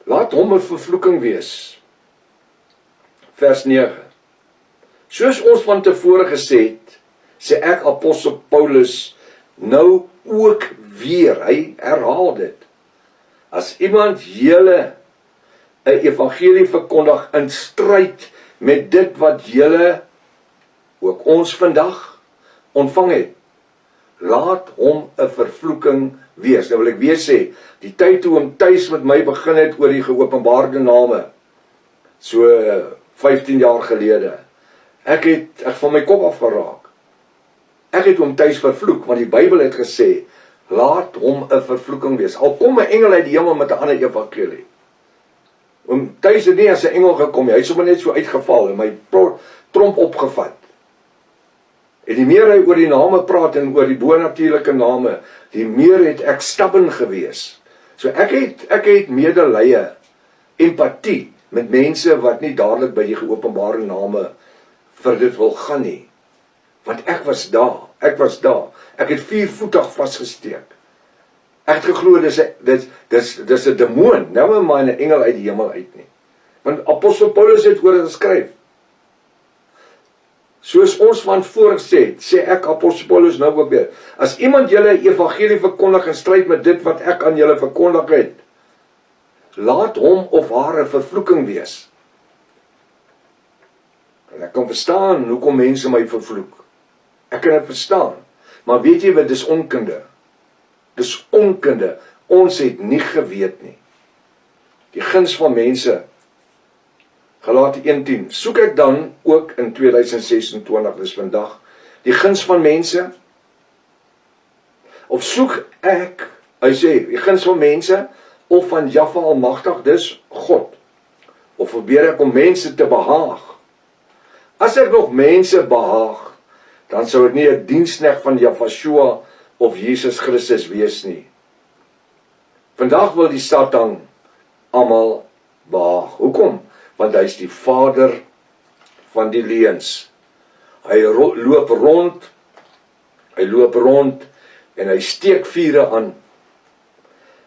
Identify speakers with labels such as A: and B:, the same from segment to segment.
A: Laat hom 'n vervloeking wees. Vers 9. Soos ons van tevore gesê het, sê ek apostel Paulus nou ook weer, hy herhaal dit. As iemand julle 'n evangelie verkondig in stryd met dit wat julle, ook ons vandag, ontvang het, laat hom 'n vervloeking wees. Nou wil ek weer sê, die tyd toe hom Thys met my begin het oor die geopenbaarde name, so 15 jaar gelede, ek van my kop afgeraak. Ek het hom Thys vervloek, want die Bybel het gesê, laat hom 'n vervloeking wees. Al kom 'n engel uit die hemel met 'n ander evangelie. Om Thys het nie as 'n engel gekom, hy het sommer net so uitgeval en my tromp opgevat. En die meer hy oor die name praat en oor die bonatuurlike name, die meer het ek stubborn gewees. So ek het medelee, empatie met mense wat nie dadelik by die geopenbare name vir dit wil gaan nie. Want ek was daar. Ek het 4-voetig vasgesteek. Ek het geglo dis 'n demoon, nou maar 'n engel uit die hemel uit nie. Want apostel Paulus het oor dit geskryf. Soos ons van voor gesê het, sê ek apostel Paulus nou ook weer, as iemand julle evangelie verkondig in stryd met dit wat ek aan julle verkondig het, laat hom of haar 'n vervloeking wees. En ek kan verstaan hoekom mense my vervloek. Ek kan dit verstaan. Maar weet jy wat, dis onkunde. Dis onkunde. Ons het nie geweet nie. Die guns van mense. Galate 1:10. Soek ek dan ook in 2026, dis vandag, die guns van mense? Of soek ek, hy sê, die guns van mense, of van Jahwe Almagtig, dis God? Of probeer ek om mense te behaag? As ek nog mense behaag, dan sou ek nie 'n diensknegt van Jahwe of Jesus Christus wees nie. Vandag wil die Satan almal behaag. Hoekom? Want hy is die vader van die leuns. Hy loop rond en hy steek vure aan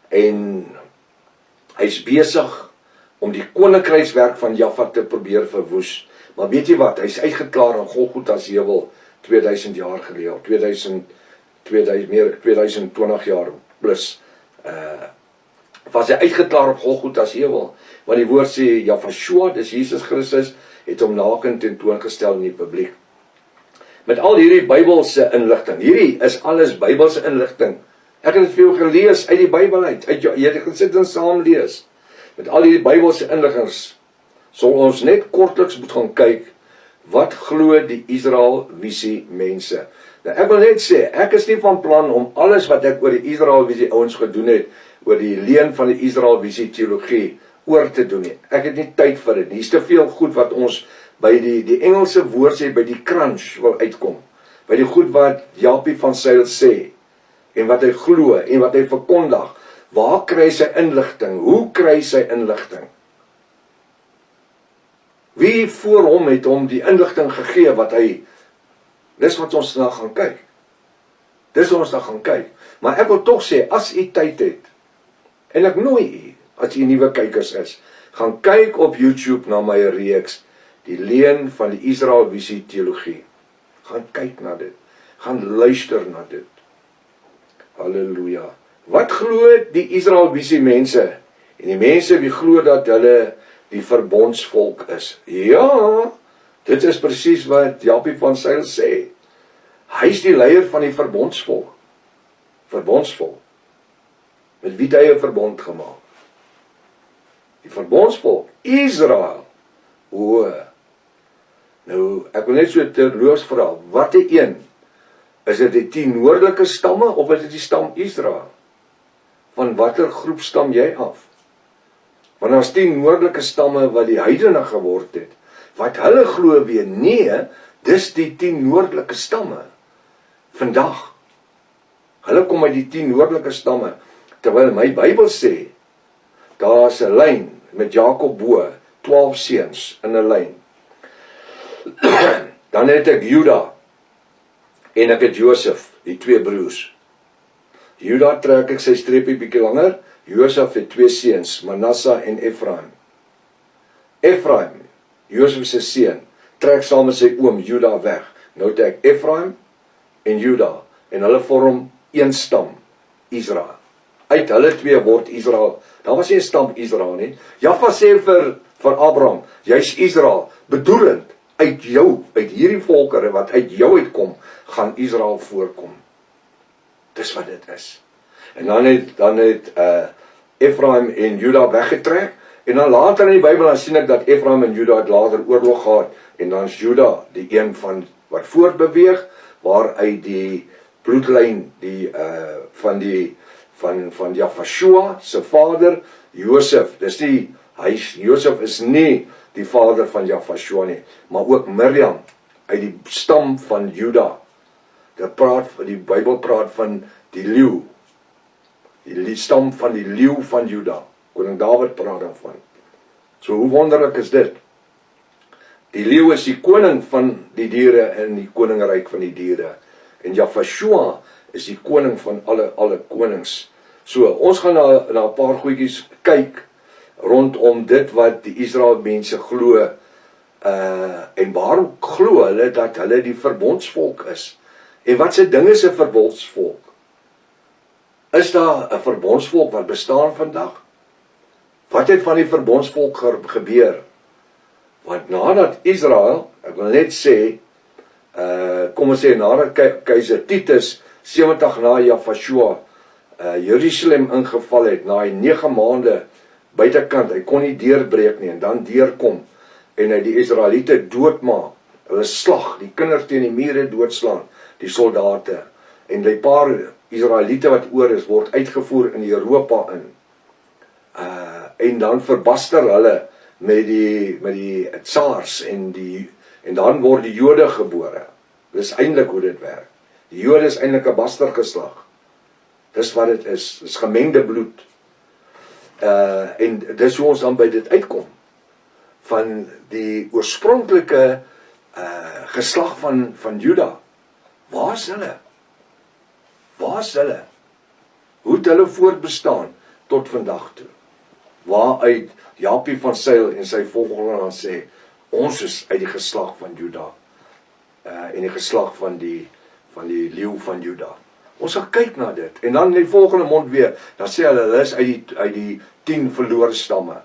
A: en hy's besig om die koninkrykswerk van Jahwe te probeer verwoes. Maar weet jy wat, hy's uitgeklaar in Golgotha se heuwel 2000 jaar gelede, 2020 jaar plus, was hy uitgeklaar op Golgotha se heuwel, want die woord sê, Jahwe, dis Jesus Christus, het hom nakend tentoongestel in die publiek. Met al hierdie Bybelse inligting, hierdie is alles Bybelse inligting, ek het dit vir jou gelees uit die Bybel uit, jy het gesit en saam lees, met al hierdie Bybelse inligtings, sal ons net kortliks moet gaan kyk, wat glo die Israel visie mense? Nou ek wil net sê, ek is nie van plan om alles wat ek oor die Israel visie ouens gedoen het, oor die leen van die Israel visie teologie, oor te doen nie. Ek het nie tyd vir dit nie. Hier's te veel goed wat ons by die Engelse woord sê, by die crunch wil uitkom. By die goed wat Japie van Zyl sê, en wat hy glo, en wat hy verkondig. Waar kry sy inligting? Hoe kry sy inligting? Wie voor hom het hom die inligting gegee wat hy, dis wat ons nou gaan kyk. Maar ek wil tog sê, as u tyd het, en ek nooi u, as u nuwe kykers is, gaan kyk op YouTube na my reeks, die leen van die Israel visie teologie. Gaan kyk na dit, gaan luister na dit. Halleluja. Wat glo die Israel visie mense? En die mense wie glo dat hulle die verbondsvolk is. Ja, dit is presies wat Japie van Zyl sê. Hy is die leier van die verbondsvolk. Verbondsvolk. Met wie het hy 'n verbond gemaak? Die verbondsvolk, Israel. Nou, ek wil net so terloops vra, wat die een? Is dit die 10 noordelike stamme, of is dit die stam Israel? Van watter groep stam jy af? Want as 10 noordelike stamme wat die heidene geword het, wat hulle glo weer, nee, dis die 10 noordelike stamme. Vandag. Hulle kom uit die 10 noordelike stamme, terwyl my Bybel sê, daar is 'n lyn met Jakob bo, 12 seuns in 'n lyn. Dan het ek Juda, en ek het Josef, die 2 broers. Juda trek ek sy streepie bietjie langer, Josef het 2 seuns, Manasse en Efraim. Efraim, Josef se seun, trek saam met sy oom Juda weg. Nou het ek Efraim en Juda, en hulle vorm een stam, Israel. Uit hulle 2 word Israel. Daar was nie 'n stam Israel nie. Jahwe sê vir Abraham, jy's Israel, bedoelend, uit jou, uit hierdie volkere wat uit jou uitkom, gaan Israel voorkom. Dis wat dit is. En dan het Efraim en Juda weggetrek, en dan later in die Bybel dan sien ek dat Efraim en Juda het later oorlog gehad, en dan is Juda die een van wat voortbeweeg, waaruit die bloedlyn van Jafashua se vader Josef, Josef is nie die vader van Jafashua nie, maar ook Miriam uit die stam van Juda. Die Bybel praat van die leeu, die stam van die leeu van Juda. Koning Dawid praat daarvan. So hoe wonderlik is dit? Die leeu is die koning van die diere in die koninkryk van die diere. En Jafashua is die koning van alle konings. So, ons gaan na 'n paar goedjies kyk rondom dit wat die Israel mense glo, en waarom glo hulle dat hulle die verbondsvolk is? En wat se ding is 'n verbondsvolk? Is daar 'n verbondsvolk wat bestaan vandag? Wat het van die verbondsvolk gebeur? Want nadat Israel, ek wil net sê, kom ons sê, nadat keiser Titus 70 na Jafashua Jerusalem ingeval het, na hy 9 maande buitekant, hy kon nie deurbreek nie, en dan deurkom, en hy die Israeliete doodmaak, hulle slag, die kinders teen die mure doodslaan, die soldate, en die paar Israeliete wat oor is, word uitgevoer in Europa in, en dan verbaster hulle met die tsars, en dan word die Jode gebore. Dis eintlik hoe dit werk. Die Jode is eintlik 'n bastergeslag. Dis wat dit is. Dis gemengde bloed. En dis hoe ons dan by dit uitkom. Van die oorspronklike geslag van Juda. Waar is hulle? Waar is hulle? Hoe het hulle voortbestaan tot vandag toe? Waaruit Japie van Zyl en sy volgelinge dan sê, ons is uit die geslag van Juda, en die geslag van die leeu van Juda. Ons gaan kyk na dit, en dan in die volgende mond weer, dan sê hulle is uit die 10 verlore stamme.